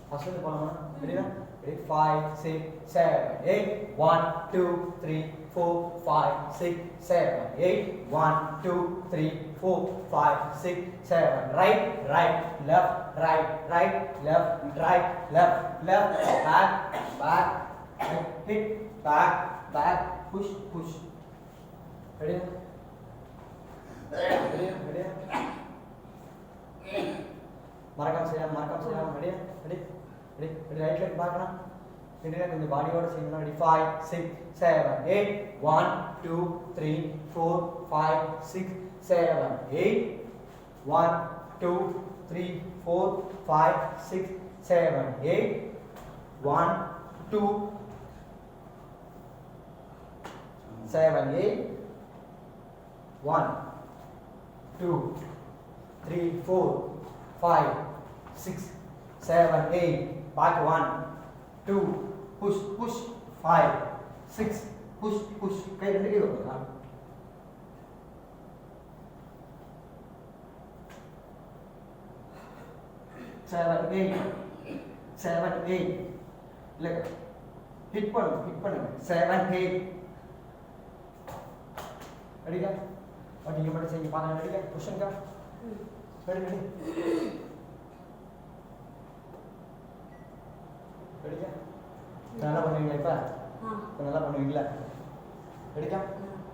First வந்து போலாமா ரெடியா ready 5 6 7 8 1 2 3 4 5 6 7 8 1 2 3 4 5 6 7 right right left right right left right left left back back hit back back push push ready ready மறக்காம செய்யலாம் ready ready ready ready right leg பார்க்கணும் ரெடியா கொஞ்சம் பாடியோட செய்யணும் ready 5 6 7 8 1 2 3 4 5 6 7 8 1 2 3 4 5 6 7 8 1 2 7 8 1 2 3 4 5 6 7 8 back 1 2 push push 5 6 push push கை ரெண்டு கை வைக்கலாம் 7 8 7 8 இல்ல ஹிட் பண்ணுங்க 7 8 ரெடியா அப்படி நீங்க மட்டும் செய்ய பாருங்க ரெடியா புஷ்ங்க ரெடி ரெடியா நல்லா பண்ணுவீங்களா இப்ப நல்லா பண்ணுவீங்களா ரெடியா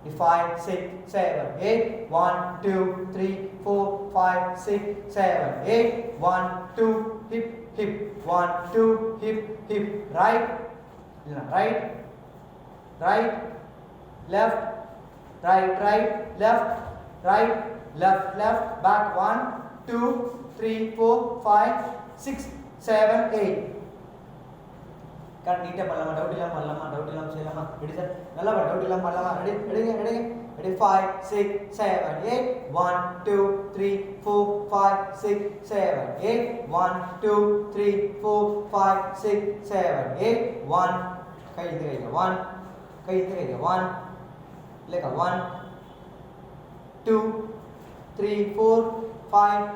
5 6 7 8 1 2 3 4 5 6 7 8 1 2 hip hip 1 2 hip hip right right right left right right left right left left back 1 2 3 4 5 6 7 8 நீட்டா பண்ணலாமா டவுட் இல்லாம செய்யலாமா ரெடி சார் நல்லா டவுட் இல்லாம பண்ணலாமா ரெடி 5 6 7 8 1 2 3 4 5 6 7 8 1 2 3 4 5 6 7 8 1 கை இது 1 लेगा 1 2 3 4 5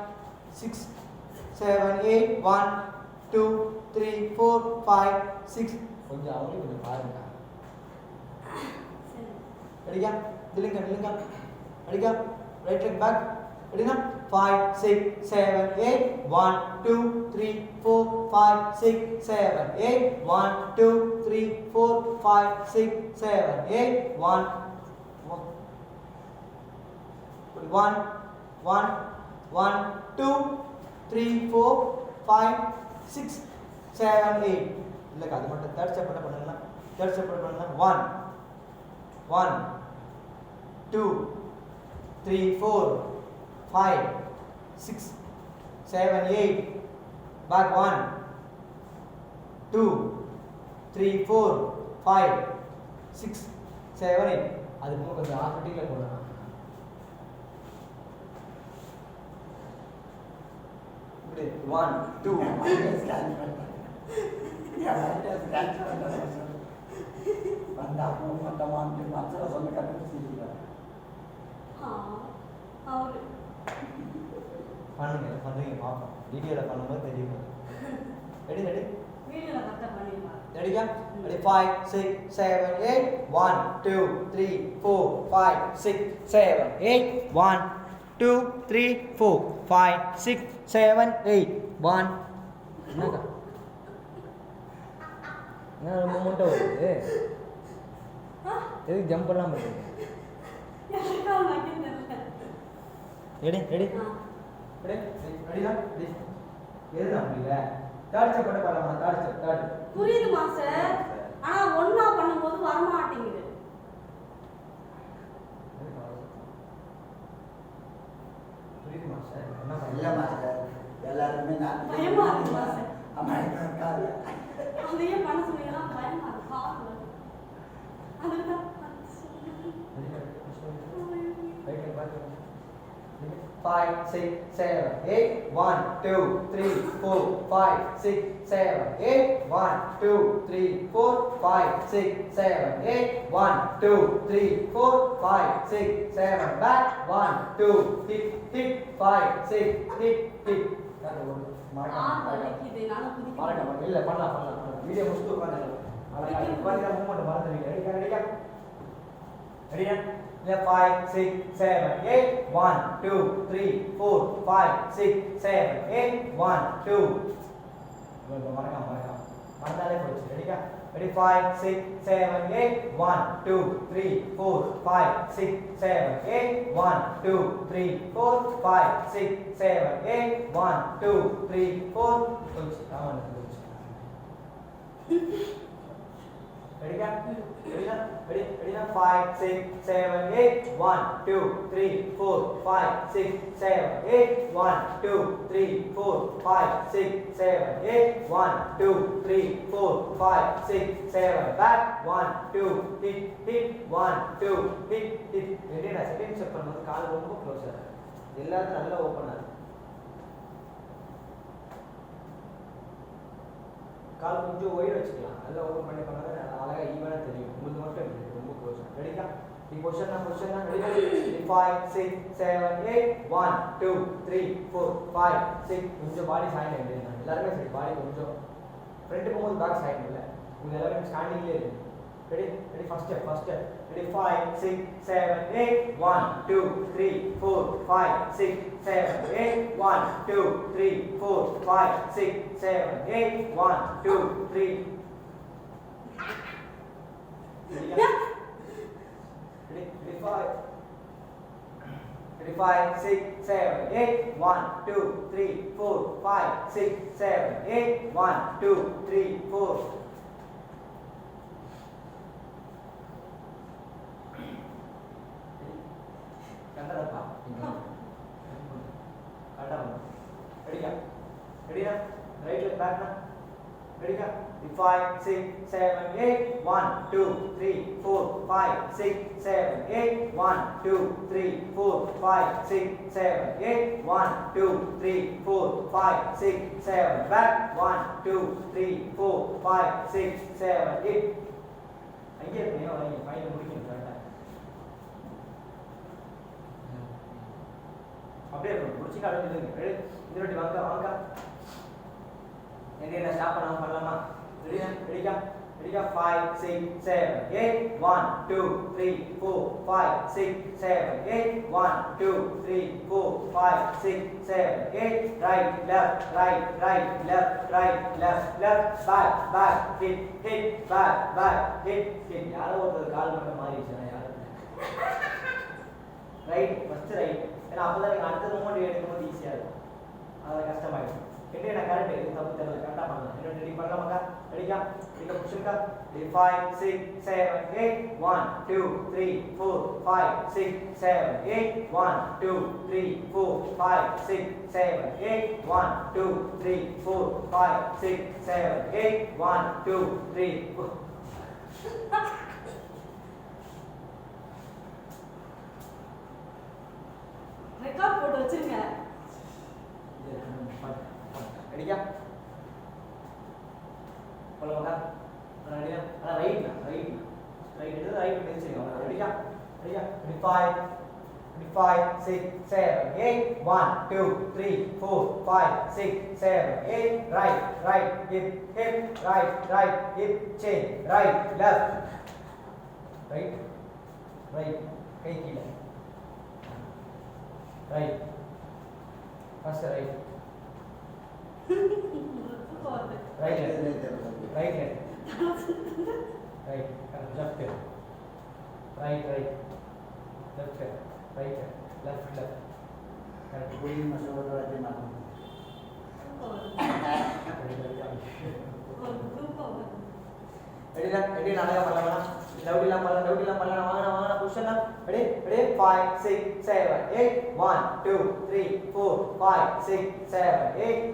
6 7 8 1 2 3 4 5 6 கொஞ்சம் அவங்களே கொஞ்சம் பாருங்க ரெடியா நில்லுங்க ரெடியா ரைட் லெக் பேக் ரெடினா 5 6 7 8 1 2 3 4 5 6 7 8 1 2 3 4 5 6 7 8 1 1 2 3 4 5 6 7 8 இல்ல அது மட்டும் தேர்ட் ஸ்டெப் பண்ணுங்க 1 2 3 4 5 6 7 8 back 1 2 3 4 5 6 7 8 அது கொஞ்சம் ஆட்டோமேட்டிக்கா போடலாம் One, two. பண்ணுங்க பாப்போம் வீடியோல பண்ணும்போது தெரியும் ரெடி வீடியோல கரெக்ட்டா பண்ணிடுங்க ரெடியா ரெடி 5 6 7 8 1 2 3 4 5 6 7 8 1 2 3 4 5 6 7 8 1 என்னங்க என்ன மூமெண்ட் வருது எதுக்கு ஜம்ப் பண்ணலாம் பண்றீங்க ரெடி எதுனா புரியல தேர்ட் ஸ்டெப் பண்ணலாமா தேர்ட் புரியுது மாஸ்டர் ஆனா ஒண்ணா பண்ணும்போது வர மாட்டேங்குது புரியுது மாஸ்டர் என்ன இல்ல மாஸ்டர் எல்லாரும் நான் பயமா இருக்கு மாஸ்டர் அம்மா கால் அதையே பண்ண சொன்னீங்கன்னா பயமா இருக்கு அதுதான் 5 6 7 8 1 2 3 4 5 6 7 8 1 2 3 4 5 6 7 8 1 2 3 4 5 6 7 back 1 2 hit 5 6 hit கால் வலிக்குது நானும் குதிக்க மறக்காம இல்ல பண்ணலாம் வீடியோ முடிச்சுட்டு உட்காந்துக்கலாம் அழகா உட்காந்து மூமெண்ட் மறந்துடுவீங்க ரெடியா ரெடியா இல்ல 5 6 7 8 1 2 3 4 5 6 7 8 1 2 மறக்காம மறந்தாலே போச்சு ரெடியா ready 5 6 7 8 1 2 3 4 5 6 7 8 1 2 3 4 5 6 7 8 1 2 3 4 போச்சு ராமன் போச்சு ready ready 5 6 7 8 1 2 3 4 5 6 7 8 1 2 3 4 5 6 7 8 1 2 3 4 5 6 7 back 1 2 hit 1 2 hit ready na second step பண்ணும்போது கால் ரொம்ப க்ளோஸர் எல்லாரும் நல்லா ஓபன் ஆகும் கால் கொஞ்சம் ஒயிட் வச்சுக்கலாம் நல்லா ஓபன் பண்ணி பண்ணாத அழகா ஈவனா தெரியும் உங்களுக்கு மட்டும் ரொம்ப க்ளோஸ் ரெடியா இந்த பொசிஷன் ரெடி 5 6 7 8 1 2 3 4 5 6 கொஞ்சம் பாடி சாய்ந்து எடுங்க எல்லாரும் சரி பாடி கொஞ்சம் ஃப்ரண்ட் போகும்போது பேக் சாய்ந்து இல்ல உங்க எல்லாரும் ஸ்டாண்டிங்ல இருக்கு ready first step ready 5 6 7 8 1 2 3 4 5 6 7 8 1 2 3 4 5 6 7 8 1 2 3 ready 5 6 7 8 1 2 3 4 5 6 7 8 1 2 3 4 கண்டறப்பா கண்டறப்பா ரெடியா ரைட்ல பேக்னா ரெடியா 5 6 7 8 1 2 3 4 5 6 7 8 1 2 3 4 5 6 7 8 1 2 3 4 5 6 7 back 1 2 3 4 5 6 7 8 அங்கே இருக்கீங்க வரீங்க ஃபைனல் முடிக்கணும் கரெக்ட்டா அப்படியே முடிச்சு காட்டுங்க இந்த வாட்டி வாங்க என்ன ஸ்டாப் பண்ணலாமா ரெடியா 5 6 7 8 1 2 3 4 5 6 7 8 1 2 3 4 5 6 7 8 right left back hit back hit யாரோ ஒரு கால் மட்டும் மாறிடுச்சு யாரோ ரைட் ஃபர்ஸ்ட் ரைட் ஏன்னா அப்பதான் நீங்க அடுத்த மூமெண்ட் எடுக்கும்போது ஈஸியா இருக்கும் அது கஷ்டமாயிடும் என்ன கரெக்ட் இது தப்பு தெரியல கரெக்டா பண்ணலாம் என்ன ரெடி பண்ணலாமா ரெடியா இங்க புஷ்ஷுங்க 5 6 7 8 1 2 3 4 5 6 7 8 1 2 3 4 5 6 7 8 1 2 3 4 5 6 7 8 1 2 3 4 ரெக்கார்ட் போட்டு வச்சிருங்க ரெடியா போலாமா ரெடியா ரைட் எடுத்து ரைட் பண்ணிடுங்க ரெடியா 5 6 7 8 1 2 3 4 5 6 7 8 right hip right hip chain right left right கை கீழே right first right right left left right left correct कोई मसला रहते ना ரெடி நாளைக்கு பண்ணலாம் டவுட் இல்லாம பண்ணலாம் வாங்க position ready 5 6 7 8 1 2 3 4 5 6 7 8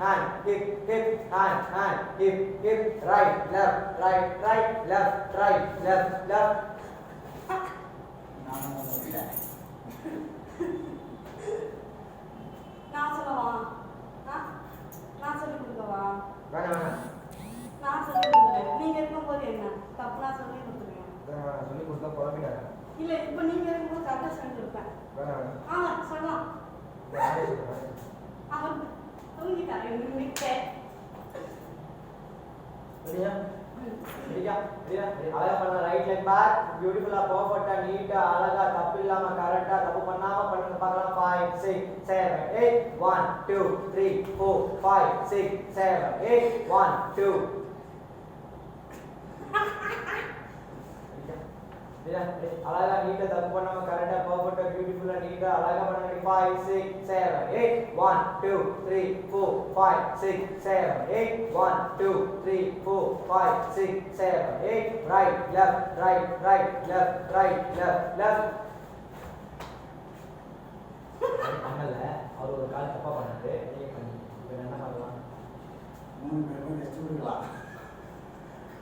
hand hip right left நான் சொல்லவா நான் சொல்லி கொடுக்கவா வேணாம் நான் சொல்லி கொடுக்குறேன் நீங்க இருக்கும்போது என்ன தப்பு நான் சொல்லி கொடுத்துருவேன் சொல்லி கொடுத்தா குழப்பிடாத இல்ல இப்போ நீங்க இருக்கும்போது கரெக்டா சொல்லி கொடுப்பேன் வேணாம் ஆமா சொல்லலாம் ஆமா தூங்கிட்டாரு நிக்க. ரெடியா ரெடியா ரெடியா அழகா பண்ண ரைட் லெக் பேக் பியூட்டிஃபுல்லா பெர்ஃபெக்ட்டா நீட்டா அழகா தப்பு இல்லாம கரெக்ட்டா தப்பு பண்ணாம பண்ணுங்க பார்க்கலாம் 5 6 7 8 1 2 3 4 5 6 7 8 1 2 அழகா நீட்டா தப்பு பண்ணாம கரெக்ட்டா பெர்ஃபெக்ட்டா பியூட்டிஃபுல்லா நீட்டா அழகா பண்ணுங்க 5 6 7 8 1 2 3 4 5 6 7 8 1 2 3 4 5 6 7 8 right left right right left right left left பண்ணல அவர் ஒரு கால் தப்பா பண்ணாரு நீங்க பண்ணி இப்போ என்ன பண்ணலாம் 3 பேரும் ரெஸ்ட் கொடுக்கலாம்.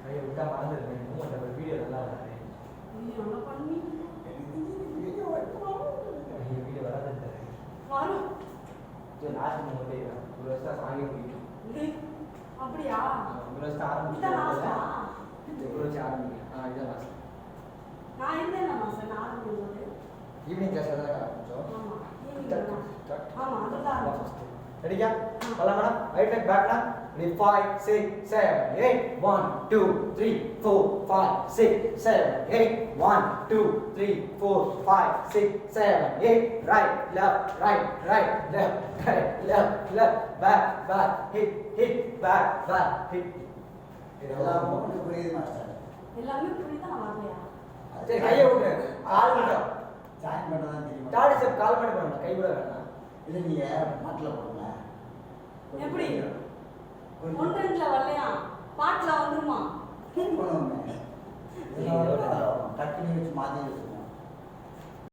ஐயோ விட்டா மறந்துருக்கேன் மூமெண்ட் அந்த வீடியோ நல்லா இருக்கு நீ என்ன பண்ணி வீடியோ ஐயோ வீடியோ வராது வரும். சரி லாஸ்ட் மூமெண்ட் ஒரு வருஷம் சாங்கி முடிக்கும் டேய், அப்படியா ஒரு வருஷம் இதான் ஆரம்பிச்சு லாஸ்டா? ஒரு வருஷம் ஆரம்பிக்கும் இதான் லாஸ்ட் நான் இருந்தேன் மாஸ்டர் நான் ஆரம்பிக்கும்போது. ஈவினிங் கிளாஸ் தான் ஆரம்பிச்சோம் ஆமா ஈவினிங் தான். ஆமா அதுதான் ஆரம்பிச்சோம். ரெடியா பண்ணலாம் madam right leg back ma'am ready 5 6 7 8 1 2 3 4 5 6 7 8 1 2 3 4 5 6 7 8 right left right right left right left left back back hit hit back back hit இதெல்லாம் மூணு புரியுது மாஸ்டர். எல்லாமே புரியுதா வரலையா? சரி கையை விட்டு கால் மட்டும் ஜாயின் பண்ண தான் தெரியுமா? தாடி ஸ்டெப் கால் மட்டும் பண்ணணும் கை கூட வேணாம் இல்லை நீங்க பாட்டில் போடுங்க. எப்படி? ஒன்றரை வரலையா? பாட்டுல வந்துருமா? பண்ணுவோமே. டக்குனு வச்சு மாற்றி வச்சுக்கோங்க.